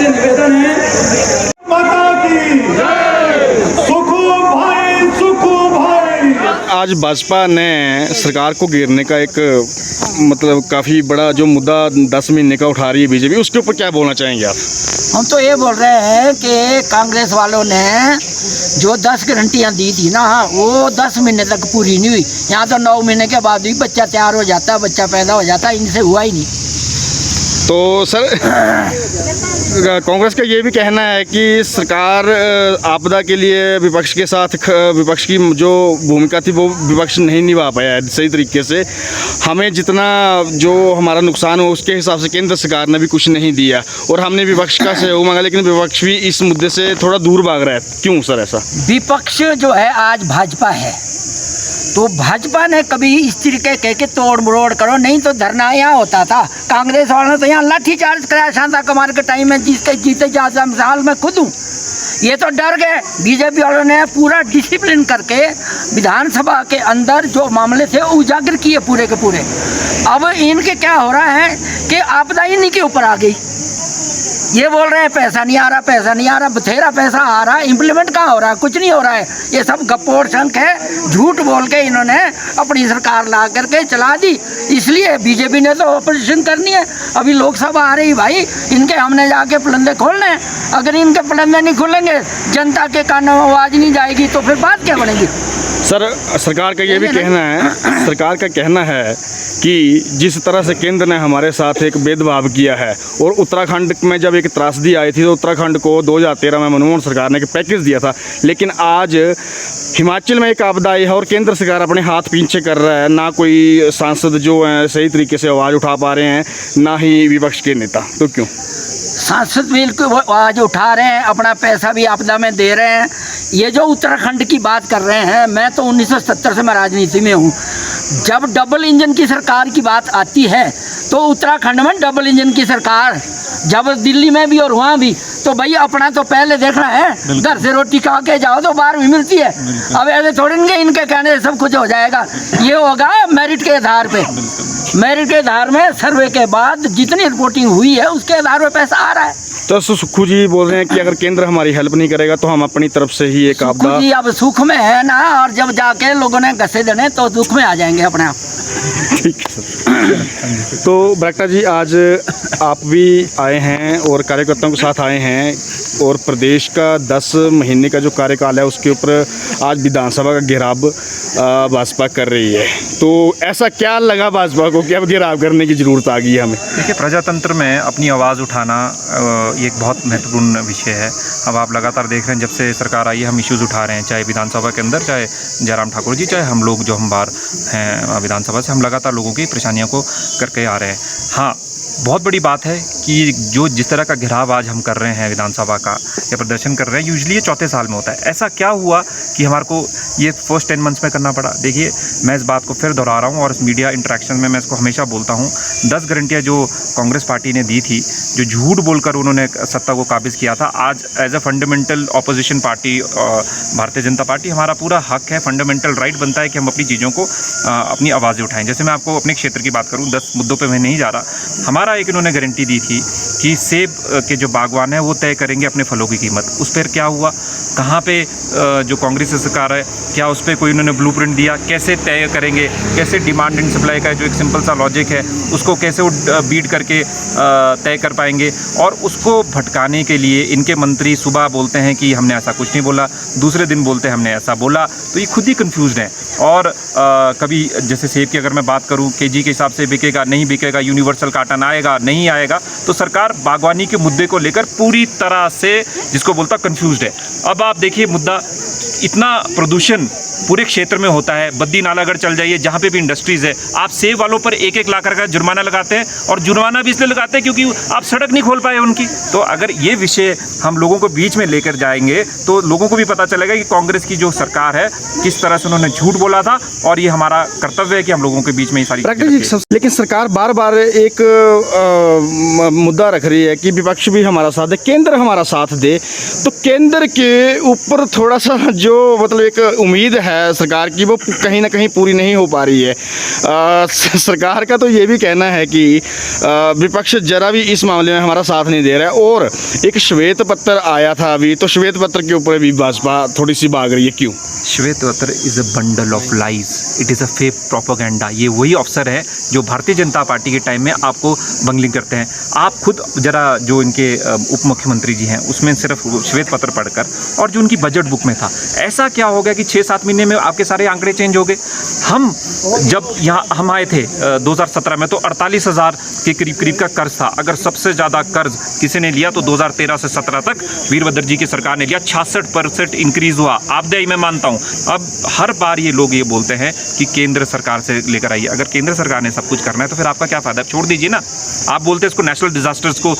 से निवेदन है। माता की सुखो भाई, सुखो भाई। आज भाजपा ने सरकार को घेरने का एक मतलब काफ़ी बड़ा जो मुद्दा 10 महीने का उठा रही है बीजेपी, उसके ऊपर क्या बोलना चाहेंगे आप? हम तो ये बोल रहे हैं कि कांग्रेस वालों ने जो 10 गारंटियाँ दी थी ना, वो 10 महीने तक पूरी नहीं हुई। यहाँ तो 9 महीने के बाद भी बच्चा तैयार हो जाता है, बच्चा पैदा हो जाता है, इनसे हुआ ही नहीं। तो सर कांग्रेस का ये भी कहना है कि सरकार आपदा के लिए विपक्ष के साथ विपक्ष की जो भूमिका थी वो विपक्ष नहीं निभा पाया है सही तरीके से। हमें जितना जो हमारा नुकसान हो उसके हिसाब से केंद्र सरकार ने भी कुछ नहीं दिया और हमने विपक्ष का सहयोग मांगा, लेकिन विपक्ष भी इस मुद्दे से थोड़ा दूर भाग रहा है। क्यों सर ऐसा? विपक्ष जो है आज भाजपा है, तो भाजपा ने कभी इस तरीके कह के तोड़ मरोड़ करो नहीं तो धरना यहाँ होता था। कांग्रेस वालों ने तो यहाँ लाठी चार्ज कराया शांता कुमार के टाइम में, जिसके जीते जाते मिसाल में खुद हूँ। ये तो डर गए। बीजेपी वालों ने पूरा डिसिप्लिन करके विधानसभा के अंदर जो मामले थे उजागर किए पूरे के पूरे। अब इनके क्या हो रहा है कि आपदा इन्हीं के ऊपर आ गई। ये बोल रहे हैं पैसा नहीं आ रहा, पैसा नहीं आ रहा, बथेरा पैसा आ रहा है, इम्प्लीमेंट कहाँ हो रहा है? कुछ नहीं हो रहा है। ये सब गप्पोर शंख है, झूठ बोल के इन्होंने अपनी सरकार ला करके चला दी। इसलिए बीजेपी ने तो ऑपोजिशन करनी है। अभी लोकसभा आ रही भाई, इनके हमने जाके पलंदे खोलने हैं। अगर इनके पलंदे नहीं खुलेंगे, जनता के कानों में आवाज़ नहीं जाएगी, तो फिर बात क्या बनेगी? सर सरकार का ये भी कहना है, सरकार का कहना है कि जिस तरह से केंद्र ने हमारे साथ एक भेदभाव किया है और उत्तराखंड में जब एक त्रासदी आई थी तो उत्तराखंड को 2013 में मनमोहन सरकार ने एक पैकेज दिया था, लेकिन आज हिमाचल में एक आपदा आई है और केंद्र सरकार अपने हाथ पीछे कर रहा है। ना कोई सांसद जो हैं सही तरीके से आवाज़ उठा पा रहे हैं, ना ही विपक्ष के नेता। तो क्यों? सांसद बिल्कुल आवाज़ उठा रहे हैं, अपना पैसा भी आपदा में दे रहे हैं। ये जो उत्तराखंड की बात कर रहे हैं, मैं तो 1970 से मैं राजनीति में हूँ। जब डबल इंजन की सरकार की बात आती है तो उत्तराखंड में डबल इंजन की सरकार, जब दिल्ली में भी और वहाँ भी, तो भाई अपना तो पहले देखना है। घर से रोटी खा के जाओ तो बाहर भी मिलती है। अब ऐसे थोड़ी इनके कहने से सब कुछ हो जाएगा। ये होगा मेरिट के आधार पे, मेरिट के आधार में सर्वे के बाद जितनी रिपोर्टिंग हुई है उसके आधार पर पैसा आ रहा है। तो सुक्खू जी बोल रहे हैं कि अगर केंद्र हमारी हेल्प नहीं करेगा तो हम अपनी तरफ से ही एक आपदा। जी अब सुख में है ना, और जब जाके लोगों ने घसे देने तो दुख में आ जाएंगे अपने आप। ठीक है सर। तो बरागटा जी आज आप भी आए हैं और कार्यकर्ताओं के साथ आए हैं और प्रदेश का 10 महीने का जो कार्यकाल है उसके ऊपर आज विधानसभा का घेराव भाजपा कर रही है। तो ऐसा क्या लगा भाजपा को कि अब घेराव करने की ज़रूरत आ गई है हमें? देखिए, प्रजातंत्र में अपनी आवाज़ उठाना ये एक बहुत महत्वपूर्ण विषय है। अब आप लगातार देख रहे हैं जब से सरकार आई है हम इश्यूज़ उठा रहे हैं, चाहे विधानसभा के अंदर, चाहे जयराम ठाकुर जी, चाहे हम लोग जो हम बाहर हैं विधानसभा से, हम लगातार लोगों की परेशानियों को करके आ रहे हैं। हाँ, बहुत बड़ी बात है कि जो जिस तरह का घेराव आज हम कर रहे हैं विधानसभा का या प्रदर्शन कर रहे हैं, यूजुअली ये चौथे साल में होता है। ऐसा क्या हुआ कि हमारे को ये फर्स्ट 10 मंथ्स में करना पड़ा? देखिए, मैं इस बात को फिर दोहरा रहा हूँ और इस मीडिया इंटरेक्शन में मैं इसको हमेशा बोलता हूँ। 10 गारंटियाँ जो कांग्रेस पार्टी ने दी थी, जो झूठ बोलकर उन्होंने सत्ता को काबिज़ किया था, आज as a fundamental opposition party Bharatiya Janata party, हमारा पूरा हक है, फंडामेंटल राइट बनता है कि हम अपनी चीज़ों को अपनी आवाज़ें उठाएं। जैसे मैं आपको अपने क्षेत्र की बात करूँ, 10 मुद्दों पर मैं नहीं जा रहा। हमारा एक इन्होंने गारंटी दी थी कि सेब के जो बागवान है वो तय करेंगे अपने फलों की कीमत। उस पर क्या हुआ? कहाँ पे जो कांग्रेस सरकार है, क्या उस पर कोई उन्होंने ब्लूप्रिंट दिया? कैसे तय करेंगे? कैसे डिमांड एंड सप्लाई का जो एक सिंपल सा लॉजिक है उसको कैसे वो बीट करके तय कर पाएंगे? और उसको भटकाने के लिए इनके मंत्री सुबह बोलते हैं कि हमने ऐसा कुछ नहीं बोला, दूसरे दिन बोलते हैं हमने ऐसा बोला। तो ये खुद ही कन्फ्यूज़ड हैं। और कभी जैसे सेब की अगर मैं बात करूं, केजी के हिसाब से बिकेगा, नहीं बिकेगा, यूनिवर्सल काटन आएगा, नहीं आएगा, तो सरकार बागवानी के मुद्दे को लेकर पूरी तरह से जिसको बोलता कन्फ्यूज़ड है। अब आप देखिए, मुद्दा इतना प्रदूषण पूरे क्षेत्र में होता है। बद्दी नालागढ़ चल जाइए, जहाँ पे भी इंडस्ट्रीज़ है, आप सेब वालों पर 1-1 लाख का जुर्माना लगाते हैं। और जुर्माना भी इसलिए लगाते हैं क्योंकि आप सड़क नहीं खोल पाए उनकी। तो अगर ये विषय हम लोगों को बीच में लेकर जाएंगे तो लोगों को भी पता चलेगा कि कांग्रेस की जो सरकार है किस तरह से उन्होंने झूठ बोला था। और ये हमारा कर्तव्य है कि हम लोगों के बीच में ये सारी। लेकिन सरकार बार बार एक मुद्दा रख रही है कि विपक्ष भी हमारा साथ दे, केंद्र हमारा साथ दे, तो केंद्र के ऊपर थोड़ा सा जो मतलब एक उम्मीद है सरकार की, वो कहीं ना कहीं पूरी नहीं हो पा रही है। सरकार का तो ये भी कहना है कि विपक्ष जरा भी इस मामले में हमारा साथ नहीं दे रहा है। और एक श्वेत पत्र आया था अभी, तो श्वेत पत्र के ऊपर भी भाजपा थोड़ी सी भाग रही है, क्यों? श्वेत पत्र is a bundle of lies, it is a fake propaganda. ये वही अफसर है जो भारतीय जनता पार्टी के टाइम में आपको बंगलिंग करते हैं। आप खुद जरा जो इनके उप मुख्यमंत्री जी हैं उसमें सिर्फ श्वेत पत्र पढ़कर, और जो उनकी बजट बुक में था, ऐसा क्या हो गया कि 6-7 महीने में आपके सारे आंकड़े चेंज हो गए। हम जब यहाँ हम आए थे 2017 में, तो 48,000 के करीब का कर्ज था। अगर सबसे ज़्यादा कर्ज किसी ने लिया तो 2013 से 17 तक वीरभद्र जी की सरकार ने लिया। 66% इंक्रीज़ हुआ, आपदे मैं मानता हूँ। अब हर बार ये लोग ये बोलते हैं कि केंद्र सरकार से लेकर आइए। अगर केंद्र सरकार ने सब कुछ करना है तो फिर आपका क्या फ़ायदा? छोड़ दीजिए ना। आप बोलते हैं इसको नेशनल डिजास्टर्स को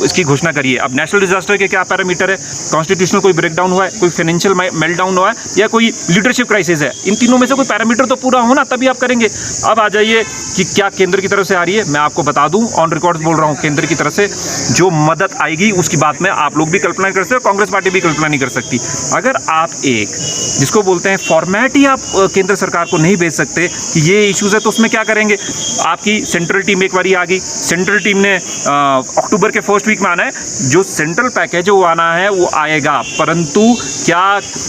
इसकी घोषणा करिए। अब नेशनल डिजास्टर के क्या पैरामीटर है? कॉन्स्टिट्यूशनल कोई ब्रेकडाउन हुआ है, कोई फाइनेंशियल मेल्टडाउन हुआ है, या कोई लीडरशिप क्राइसिस है? इन तीनों में से कोई पैरामीटर तो पूरा हो ना, तभी आप करेंगे। अब आ जाइए कि क्या केंद्र की तरफ से आ रही है। मैं आपको बता दूं, ऑन रिकॉर्ड बोल रहा हूं, केंद्र की तरफ से जो मदद आएगी उसकी बात में आप लोग भी कल्पना कर सकते हो, कांग्रेस पार्टी भी कल्पना नहीं कर सकती। अगर आप एक जिसको बोलते हैं फॉर्मेट ही आप केंद्र सरकार को नहीं भेज सकते कि ये इश्यूज है, तो उसमें क्या करेंगे? आपकी सेंट्रल टीम एक बार आ गई, सेंट्रल टीम ने अक्टूबर के फर्स्ट वीक में आना है। जो सेंट्रल पैकेज वो आना है वो आएगा, परंतु क्या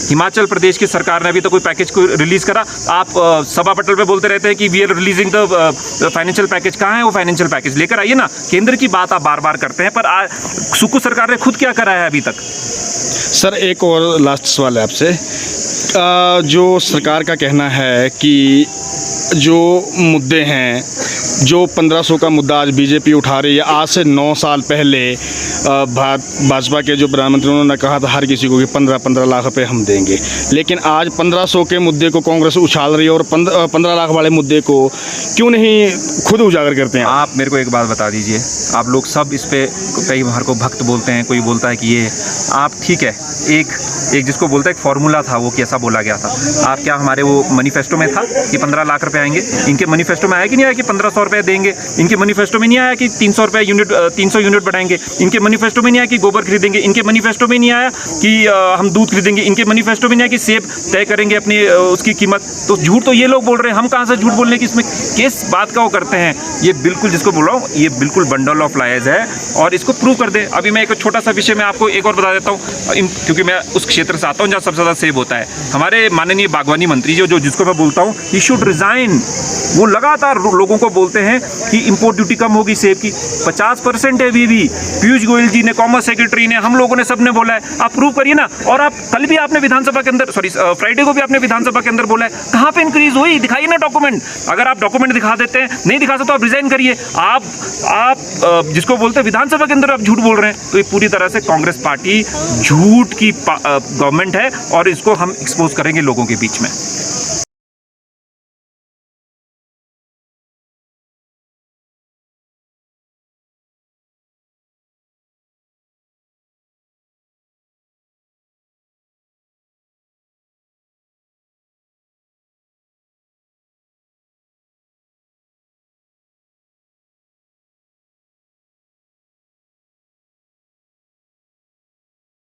हिमाचल प्रदेश की सरकार ने अभी तो कोई पैकेज को रिलीज करा? आप सभा पटल पे बोलते रहते हैं कि we are releasing the financial package. कहाँ है वो फाइनेंशियल पैकेज? लेकर आइए ना। केंद्र की बात आप बार बार करते हैं, पर सुकू सरकार ने खुद क्या करा है अभी तक? सर एक और लास्ट सवाल है आपसे। जो सरकार का कहना है कि जो मुद्दे हैं, जो 1500 का मुद्दा आज बीजेपी उठा रही है, आज से 9 साल पहले भाजपा के जो प्रधानमंत्री उन्होंने कहा था हर किसी को कि 15-15 लाख रुपए हम देंगे, लेकिन आज 1500 के मुद्दे को कांग्रेस उछाल रही है और 15 लाख वाले मुद्दे को क्यों नहीं खुद उजागर करते हैं? आप मेरे को एक बात बता दीजिए, आप लोग सब इस पे कई बार को भक्त बोलते हैं, कोई बोलता है कि ये आप ठीक है, एक जिसको बोलता है एक फार्मूला था, वो कैसा बोला गया था? आप क्या हमारे वो मैनिफेस्टो में था कि 15 लाख रुपए आएंगे? इनके मैनिफेस्टो में आया कि नहीं आया कि 1500 रुपए देंगे? इनके मैनिफेस्टो में नहीं आया कि 300 रुपए यूनिट 300 यूनिट बढ़ाएंगे? इनके मैनिफेस्टो में नहीं आया कि गोबर खरीदेंगे? इनके मैनिफेस्टो में नहीं आया कि हम दूध खरीदेंगे? इनके मैनिफेस्टो में नहीं आया कि सेब तय करेंगे अपनी उसकी कीमत? तो झूठ तो ये लोग बोल रहे हैं, हम कहाँ से झूठ बोलने की इसमें किस बात का वो करते हैं? ये बिल्कुल जिसको बोल रहा हूँ, ये बिल्कुल बंडल ऑफ लायर्स है और इसको प्रूव कर दे। अभी मैं एक छोटा सा विषय में आपको एक और बता देता हूँ, क्योंकि मैं उस क्षेत्र से आता हूँ जहाँ सबसे ज़्यादा सेब होता है। हमारे माननीय बागवानी मंत्री जो जिसको मैं बोलता हूँ, ही शुड रिजाइन। वो लगातार लोगों को बोलते हैं कि इंपोर्ट ड्यूटी कम होगी सेब की, 50% है अभी भी। पीयूष गोयल जी ने, कॉमर्स सेक्रेटरी ने, हम लोगों ने, सबने बोला है, आप प्रूव करिए ना। और आप कल भी आपने विधानसभा के अंदर, सॉरी फ्राइडे को भी आपने विधानसभा के अंदर बोला है, कहाँ पे इंक्रीज हुई? दिखाइए ना डॉक्यूमेंट। अगर आप डॉक्यूमेंट दिखा देते हैं, नहीं दिखा सकते तो आप रिजाइन करिए। आप जिसको बोलते हैं विधानसभा के अंदर आप झूठ बोल रहे हैं, तो ये पूरी तरह से कांग्रेस पार्टी झूठ की गवर्नमेंट है और इसको हम एक्सपोज करेंगे लोगों के बीच में।